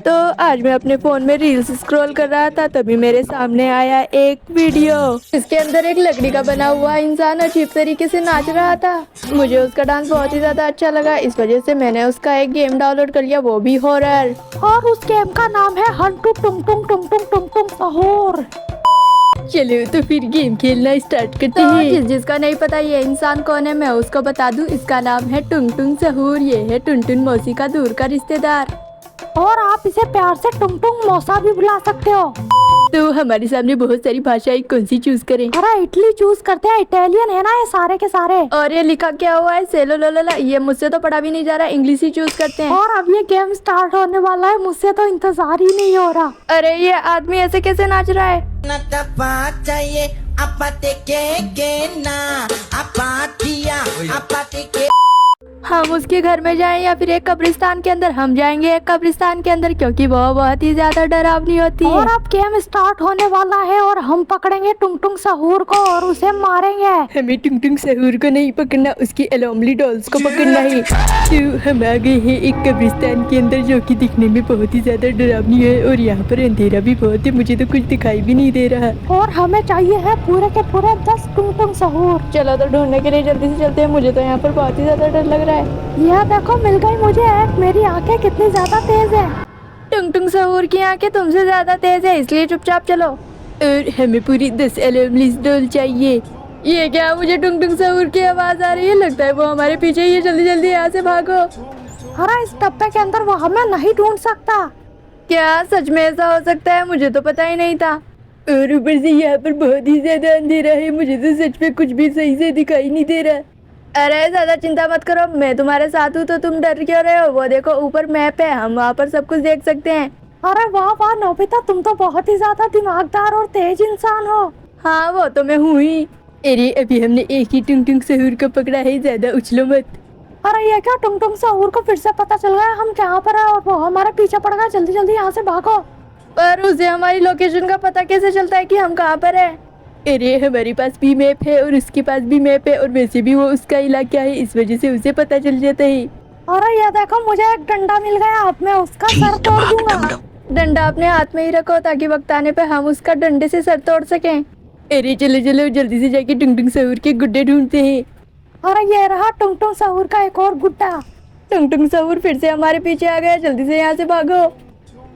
तो आज मैं अपने फ़ोन में रील्स स्क्रॉल कर रहा था, तभी मेरे सामने आया एक वीडियो। इसके अंदर एक लकड़ी का बना हुआ इंसान अजीब तरीके से नाच रहा था। मुझे उसका डांस बहुत ही ज़्यादा अच्छा लगा, इस वजह से मैंने उसका एक गेम डाउनलोड कर लिया, वो भी हॉरर। और उस गेम का नाम है हंटू टुंग टुंग टुंग टुंग टुंग टुंग सहूर। चलो तो फिर गेम खेलना स्टार्ट करते हैं। जिसका नहीं पता ये इंसान कौन है, मैं उसको बता दूं, इसका नाम है टुंग टुंग सहूर। ये है टुनटुन मौसी का दूर का रिश्तेदार। और आप इसे प्यार से टुंग टुंग मौसा भी बुला सकते हो। तो हमारे सामने बहुत सारी भाषाएं, कौन सी चूज करें? अरे इटली चूज करते हैं, इटालियन है ना ये सारे के सारे। और ये लिखा क्या हुआ है? सेलो लोला, ये मुझसे तो पढ़ा भी नहीं जा रहा, इंग्लिश ही चूज करते हैं। और अब ये गेम स्टार्ट होने वाला है, मुझसे तो इंतजार ही नहीं हो रहा। अरे ये आदमी ऐसे कैसे नाच रहा है? हम उसके घर में जाएं या फिर एक कब्रिस्तान के अंदर? हम जाएंगे एक कब्रिस्तान के अंदर, क्योंकि वो बहुत ही ज्यादा डरावनी होती है। और अब गेम स्टार्ट होने वाला है और हम पकड़ेंगे टुंग टुंग सहूर को और उसे मारेंगे। हमें टुंग टुंग सहूर को नहीं पकड़ना, उसकी एलोमली डॉल्स को पकड़ना है। तो हम आ गए हैं एक कब्रिस्तान के अंदर, जो कि दिखने में बहुत ही ज्यादा डरावनी है, और यहाँ पर अंधेरा भी बहुत है, मुझे तो कुछ दिखाई भी नहीं दे रहा। और हमें चाहिए है पूरे के पूरे 10 टुंग टुंग सहूर। चलो तो ढूंढने के लिए जल्दी से चलते हैं, मुझे तो यहाँ पर बहुत ही ज्यादा डर लग रहा है। यह देखो मिल गई मुझे एक, मेरी आंखें कितनी ज्यादा तेज है। टुंग टुंग सहूर की आंखें तुमसे ज्यादा तेज है, इसलिए चुपचाप चलो। और हमें पूरी 10 एलोमलीस डॉल चाहिए। ये क्या, मुझे टुंग टुंग सहूर की आवाज आ रही है, लगता है वो हमारे पीछे ही है। जल्दी जल्दी यहाँ से भागो। अरे इस डब्बे के अंदर वो हमें नहीं ढूंढ सकता। क्या सच में ऐसा हो सकता है? मुझे तो पता ही नहीं था। और ऊपर से यहाँ पर बहुत ही ज्यादा अंधेरा है, मुझे तो सच में कुछ भी सही से दिखाई नहीं दे रहा। अरे ज्यादा चिंता मत करो, मैं तुम्हारे साथ हूँ, तो तुम डर क्यों रहे हो? वो देखो ऊपर मैप है, हम वहाँ पर सब कुछ देख सकते हैं। अरे वाह वाह नोबिता, तुम तो बहुत ही ज्यादा दिमागदार और तेज इंसान हो। हाँ वो तो मैं हूँ ही। अरे अभी हमने एक ही टुंग टुंग सहूर को पकड़ा है, ज्यादा उछलो मत। अरे ये क्या, टुंग टुंग सहूर को फिर से पता चल गया हम कहाँ पर है और वो हमारे पीछे पड़ गया। जल्दी जल्दी यहाँ से भागो। पर उसे हमारी लोकेशन का पता कैसे चलता है कि हम कहाँ पर है? अरे हमारे पास भी मैप है और उसके पास भी मैप है, और वैसे भी वो उसका इलाका है, इस वजह से उसे पता चल जाता है। अरे ये देखो मुझे एक डंडा मिल गया, अब मैं उसका सर तोड़ दूंगा। डंडा अपने हाथ में ही रखो, ताकि वक्त आने पे हम उसका डंडे से सर तोड़ सकें। अरे चलो चलो जल्दी से जाके टुंग टुंग सहूर के गुड्डे ढूंढते हैं। अरे ये रहा टुंग टुंग सहूर का एक और गुड्डा। टुंग टुंग सहूर फिर से हमारे पीछे आ गया, जल्दी से यहाँ से भागो।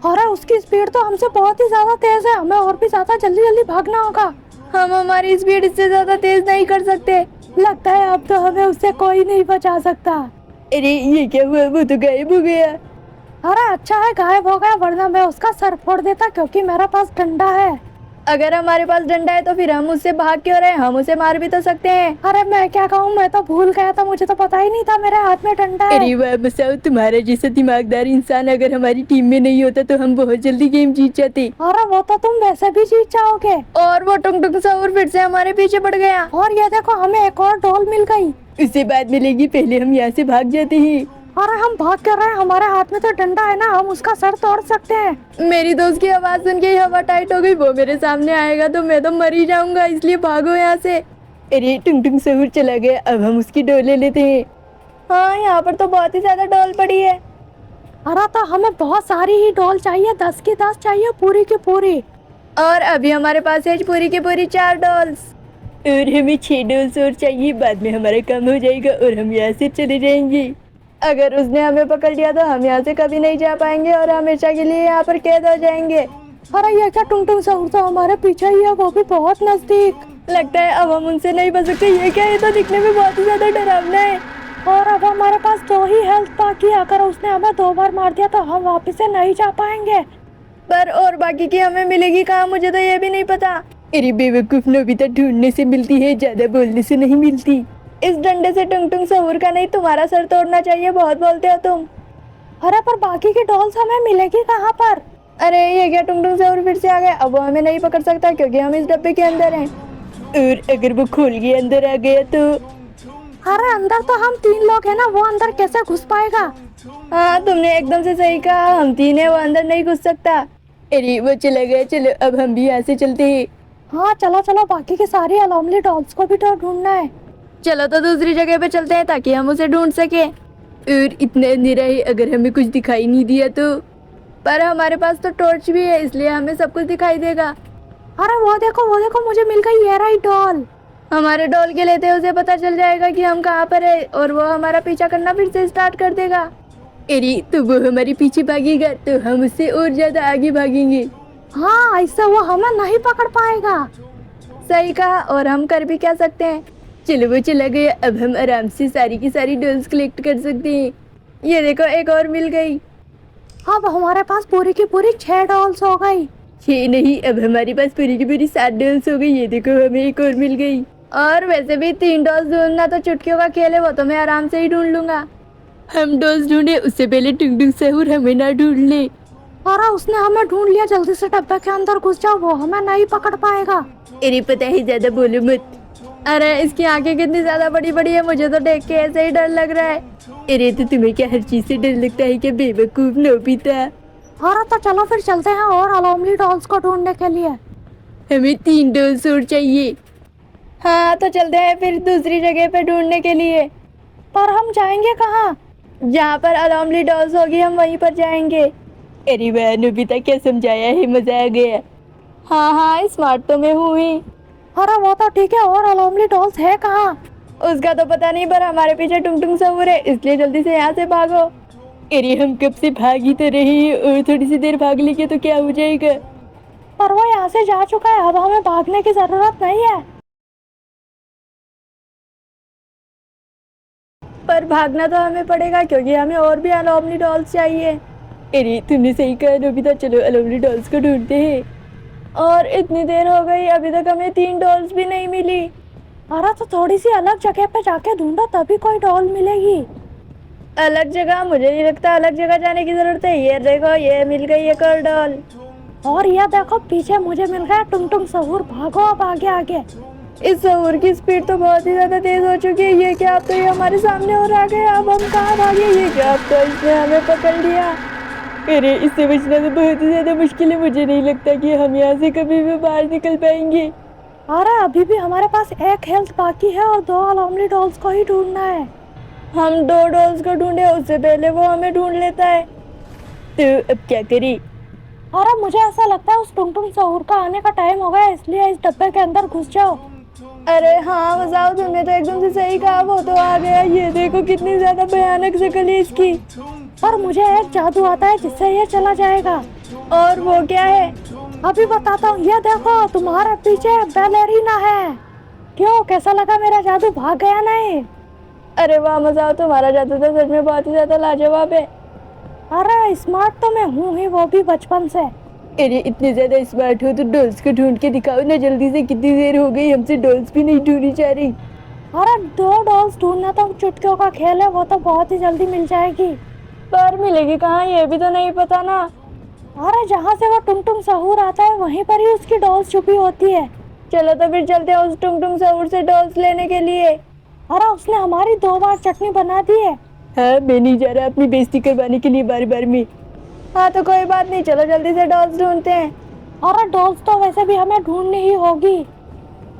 अरे उसकी स्पीड तो हमसे बहुत ही ज्यादा तेज है, हमें और भी ज्यादा जल्दी जल्दी भागना होगा। हम हमारी स्पीड इससे ज्यादा तेज नहीं कर सकते। लगता है अब तो हमें उससे कोई नहीं बचा सकता। अरे ये क्या हुआ, वो तो गायब हो गया। अरे अच्छा है गायब हो गया, वरना मैं उसका सर फोड़ देता, क्योंकि मेरा पास डंडा है। अगर हमारे पास डंडा है तो फिर हम उससे भाग क्यों रहे? हम उसे मार भी तो सकते हैं। अरे मैं क्या कहूँ, मैं तो भूल गया था, मुझे तो पता ही नहीं था मेरे हाथ में डंडा है। अरे वाह बसाओ, तुम्हारा जैसा दिमागदार इंसान अगर हमारी टीम में नहीं होता तो हम बहुत जल्दी गेम जीत जाते। अरे वो तो तुम वैसे भी जीत जाओगे। और वो टुंग टुंग सहूर फिर से हमारे पीछे पड़ गया। और ये देखो हमें एक और डॉल मिल गई। उससे बाद मिलेगी, पहले हम यहाँ से भाग जाते हैं। अरे हम भाग कर रहे हैं, हमारे हाथ में तो डंडा है ना, हम उसका सर तोड़ सकते हैं। मेरी दोस्त की आवाज सुन के ही हवा टाइट हो गई, वो मेरे सामने आएगा तो मैं तो मर ही जाऊंगा, इसलिए भागो यहाँ से। अरे टुंग टुंग सहूर चला गया, अब हम उसकी डोल ले लेते हैं। हाँ यहाँ पर तो बहुत ही ज्यादा डोल पड़ी है। अरे तो हमें बहुत सारी ही डॉल चाहिए, 10 की 10 चाहिए, पूरी की पूरी। और अभी हमारे पास है पूरी की पूरी 4 डॉल्स। और हमें 6 डॉल्स और चाहिए, बाद में हमारा काम हो जाएगा और हम यहाँ से चले जाएंगे। अगर उसने हमें पकड़ लिया तो हम यहाँ से कभी नहीं जा पाएंगे और हमेशा के लिए यहाँ पर कैद हो जाएंगे। अरे ये क्या, टुंग टुंग सहूर तो हमारे पीछे ही है, वो भी बहुत नजदीक। लगता है अब हम उनसे नहीं बच सकते। ये क्या, ये तो दिखने में बहुत ही ज्यादा डरावना है। और अब हमारे पास 2 ही हेल्थ बाकी है, अगर उसने हमें 2 बार मार दिया तो हम वापस से नहीं जा पाएंगे। पर और बाकी की हमें मिलेगी कहाँ? मुझे तो ये भी नहीं पता। अरे बेवकूफ नोबिता, ढूंढने से मिलती है, ज्यादा बोलने से नहीं मिलती। इस डंडे से टुंग टुंग सहूर का नहीं, तुम्हारा सर तोड़ना चाहिए, बहुत बोलते हो तुम। अरे पर बाकी की डॉल्स हमें मिलेगी कहाँ पर? अरे ये क्या, टुंग टुंग सहूर फिर से आ गया, अब वो हमें नहीं पकड़ सकता क्योंकि हम इस डब्बे के अंदर हैं। और अगर वो खोल के अंदर आ गया तो? अरे अंदर तो हम 3 लोग हैं ना, वो अंदर कैसे घुस पाएगा? हाँ तुमने एकदम से सही कहा, हम 3 हैं, वो अंदर नहीं घुस सकता। अरे वो चला गया, चलो अब हम भी यहाँ से चलते हैं। हाँ चलो चलो, बाकी के सारी एलोमली डॉल्स को भी तो ढूंढना है। चलो तो दूसरी जगह पे चलते हैं ताकि हम उसे ढूंढ सके। और इतना अंधेरा है, अगर हमें कुछ दिखाई नहीं दिया तो? पर हमारे पास तो टॉर्च भी है, इसलिए हमें सब कुछ दिखाई देगा। अरे वो देखो मुझे मिल गई ये रही डॉल। हमारे डॉल के लेते उसे पता चल जाएगा कि हम कहाँ पर है और वो हमारा पीछा करना फिर से स्टार्ट कर देगा। अरे तो वो हमारे पीछे भागेगा तो हम उससे और ज्यादा आगे भागेंगे। हाँ, ऐसे वो हमें नहीं पकड़ पाएगा। सही कहा, और हम कर भी क्या सकते हैं। चलो वो चला गया, अब हम आराम से सारी की सारी डॉल्स कलेक्ट कर सकते हैं। ये देखो एक और मिल गई। अब हमारे पास पूरी की पूरी 6 डॉल्स हो गई। 6 नहीं, अब हमारे पास पूरी की पूरी 7 डॉल्स हो गई। ये देखो हमें एक और मिल गई। और वैसे भी 3 डॉल्स ढूंढना तो चुटकियों का खेल है, वो तो मैं आराम से ही ढूंढ लूंगा। हम डॉल्स ढूंढे उससे पहले टुंगडुंग सहूर हमें ना ढूंढ ले। और उसने हमें ढूंढ लिया, जल्दी से डब्बे के अंदर घुस जाओ, वो हमें नहीं पकड़ पाएगा। अरे पता है, ज्यादा बोलो मत। अरे इसकी आंखें कितनी ज्यादा बड़ी बड़ी है, मुझे तो देख के ऐसे ही डर लग रहा है। अरे तो तुम्हें क्या हर चीज से डर लगता है क्या बेवकूफ नोबिता? और तो चलो फिर चलते हैं और अलोमली डॉल्स को ढूंढने के लिए। हमें 3 डॉल्स और चाहिए। हाँ तो चलते हैं फिर दूसरी जगह पे ढूंढने के लिए। पर हम जाएंगे कहाँ? जहाँ पर अलोमली डॉल्स होगी हम वहीं पर जाएंगे। अरे वाह नोबिता, क्या समझाया है, मजा आ गया। हाँ हाँ स्मार्ट तो मैं हूँ ही। अरे वो तो ठीक है, और अलोमली डॉल्स है कहाँ? उसका तो पता नहीं, पर हमारे पीछे टुंगटुंग सहूर है, इसलिए जल्दी से यहाँ से भागो। अरे हम कब से भाग ही तो रहे हैं, और थोड़ी सी देर भाग लेंगे तो क्या हो जाएगा। पर वो यहाँ से जा चुका है, अब हमें भागने की जरूरत नहीं है। पर भागना तो हमें पड़ेगा क्योंकि हमें और भी अलोमली डॉल्स चाहिए। अरे तुमने सही कहा नोबिता, चलो अलोमली डॉल्स को ढूंढते हैं। और इतनी देर हो गई, अभी तक हमें 3 डॉल्स भी नहीं मिली। अरे तो थोड़ी सी अलग जगह पे जाके ढूंढो, तभी कोई डॉल मिलेगी। अलग जगह? मुझे नहीं लगता अलग जगह जाने की जरूरत है। ये देखो ये मिल गई एक और डॉल। और यह देखो पीछे मुझे मिल गया टुंगटुंग सहूर, भागो अब आगे आगे। इस सहूर की स्पीड तो बहुत ही ज्यादा तेज हो चुकी है। ये क्या, अब तो ये हमारे सामने और आ गया, अब हम कहाँ भागे। ये क्या, अब तो इसने हमें पकड़ लिया। अरे इससे बचना तो बहुत ही ज्यादा मुश्किल है, मुझे नहीं लगता कि हम यहाँ से कभी भी बाहर निकल पाएंगे। अरे अभी भी हमारे पास 1 हेल्थ बाकी है और 2 अलोमली डॉल्स को ही ढूंढना है। हम 2 डॉल्स को ढूंढे, उससे पहले वो हमें ढूंढ लेता है, तो अब क्या करें। अरे मुझे ऐसा लगता है उस टुंगटुंग सहूर का आने का टाइम हो गया, इसलिए इस डब्बे के अंदर घुस जाओ। अरे हाँ मजाओ, तुमने तो एकदम से सही कहा, वो तो आ गया। ये देखो कितनी ज्यादा भयानक शक्ल है इसकी। और मुझे एक जादू आता है जिससे ये चला जाएगा। और वो क्या है? अभी बताता हूँ। ये देखो तुम्हारे पीछे बैलेरिना है। क्यों, कैसा लगा मेरा जादू, भाग गया नहीं? अरे वाह मजाओ, तुम्हारा जादू तो सच में बहुत ही ज्यादा लाजवाब है। अरे स्मार्ट तो मैं हूँ ही, वो भी बचपन से। अरे इतने ज्यादा स्मार्ट हो तो डॉल्स को ढूंढ के दिखाओ ना जल्दी से, कितनी देर हो गई, हमसे डॉल्स भी नहीं ढूंढी जा रही। अरे 2 डॉल्स ढूंढना तो चुटकियों का खेल है, वो तो बहुत ही जल्दी मिल जाएगी। पर मिलेगी कहाँ, ये भी तो नहीं पता ना। अरे जहाँ से वो टुंगटुंग सहूर आता है वहीं पर ही उसकी डॉल्स छुपी होती है। चलो तो फिर चलते हैं उस टुंगटुंग सहूर से डॉल्स लेने के लिए। अरे उसने हमारी 2 बार चटनी बना दी है। हाँ मैं नहीं जा रहा अपनी बेइज्जती करवाने के लिए बार बार में। हाँ तो कोई बात नहीं, चलो जल्दी से डॉल्स ढूंढते हैं। अरे डॉल्स तो वैसे भी हमें ढूंढनी ही होगी।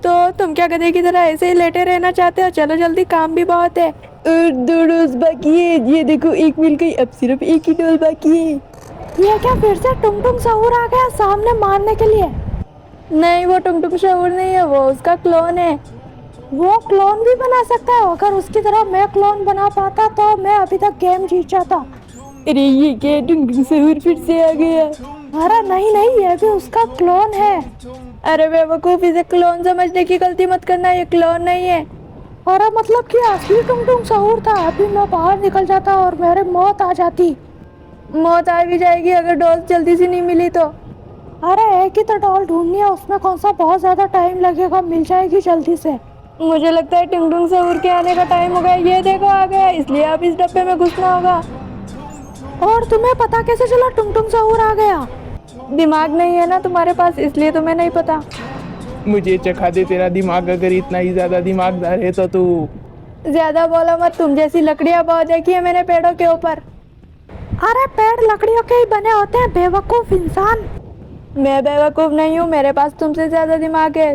तो तुम क्या गधे की तरह ऐसे ही लेटे रहना चाहते हो? चलो जल्दी, काम भी बहुत है। और 2 डॉल्स बाकी है, ये देखो 1 मिल गई, अब सिर्फ 1 ही डॉल बाकी है। ये क्या फिर से टुंगटुंग सहूर आ गया सामने मारने के लिए? नहीं वो टुंगटुंग सहूर नहीं है, वो उसका क्लोन है। वो क्लोन भी बना सकता है? अगर उसकी तरह मैं क्लोन बना पाता तो मैं अभी तक गेम जीत जाता। अरे ये क्या, टुंगटुंग सहूर फिर से आ गया? अरे नहीं नहीं, ये भी उसका क्लोन है। अरे बेवकूफ, इसे क्लोन समझने की गलती मत करना, ये क्लोन नहीं है। अरे मतलब कि असली टुंगटुंग सहूर था। अभी मैं बाहर निकल जाता और मेरे मौत आ जाती। मौत आ भी जाएगी अगर डॉल्स जल्दी से नहीं मिली तो। अरे एक ही तो डॉल ढूंढनी है, उसमें कौन सा बहुत ज्यादा टाइम लगेगा, मिल जाएगी जल्दी से। मुझे लगता है टुंगटुंग सहूर के आने का टाइम हो गया। ये देखो आ गया, इसलिए अब इस डब्बे में घुसना होगा। और तुम्हें पता कैसे चला टुंगटुंग सहूर आ गया? दिमाग नहीं है ना तुम्हारे पास, इसलिए तुम्हें नहीं पता। मुझे चखा दे तेरा दिमाग, अगर इतना ही ज्यादा दिमागदार है तो तू। ज्यादा बोला मत, तुम जैसी लकड़ियां बहुत देखी है मैंने पेड़ों के ऊपर। अरे पेड़ लकड़ियों के ही बने होते हैं बेवकूफ इंसान। मैं बेवकूफ नहीं हूँ, मेरे पास तुमसे ज्यादा दिमाग है।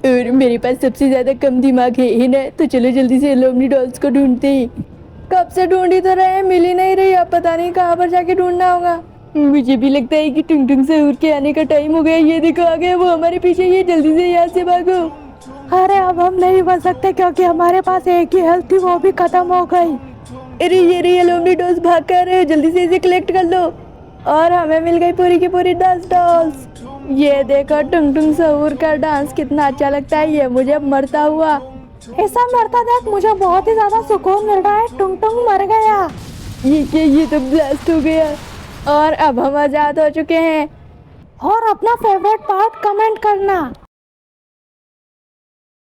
और मेरे पास सबसे ज्यादा कम दिमाग है ना। तो चलो जल्दी से अलोमनी डॉल्स को ढूंढते हैं। कब से ढूंढी तो रहे, मिल ही नहीं रही, अब पता नहीं कहाँ पर जाके ढूंढना होगा। मुझे भी लगता है कि टुंग टुंग सहूर के आने का टाइम हो गया। ये देखो आ गया वो हमारे पीछे। ये जल्दी से यहाँ से भागो। अरे अब हम नहीं बच सकते क्योंकि हमारे पास एक ही हेल्थ थी, वो भी खत्म हो गई। अरे ये रियल ओमनीडोस भाग कर रहे हो, जल्दी से इसे कलेक्ट कर लो। और हमें मिल गई पूरी की पूरी 10 डॉल्स। ये देखो टुंग टुंग सहूर का डांस कितना अच्छा लगता है। ये मुझे मरता हुआ। ऐसा मरता देख मुझे बहुत ही ज्यादा सुकून मिल रहा है। टुंग टुंग मर गया। ये क्या, ये तो ब्लास्ट हो गया। और अब हम आजाद हो चुके हैं। और अपना फेवरेट पार्ट कमेंट करना।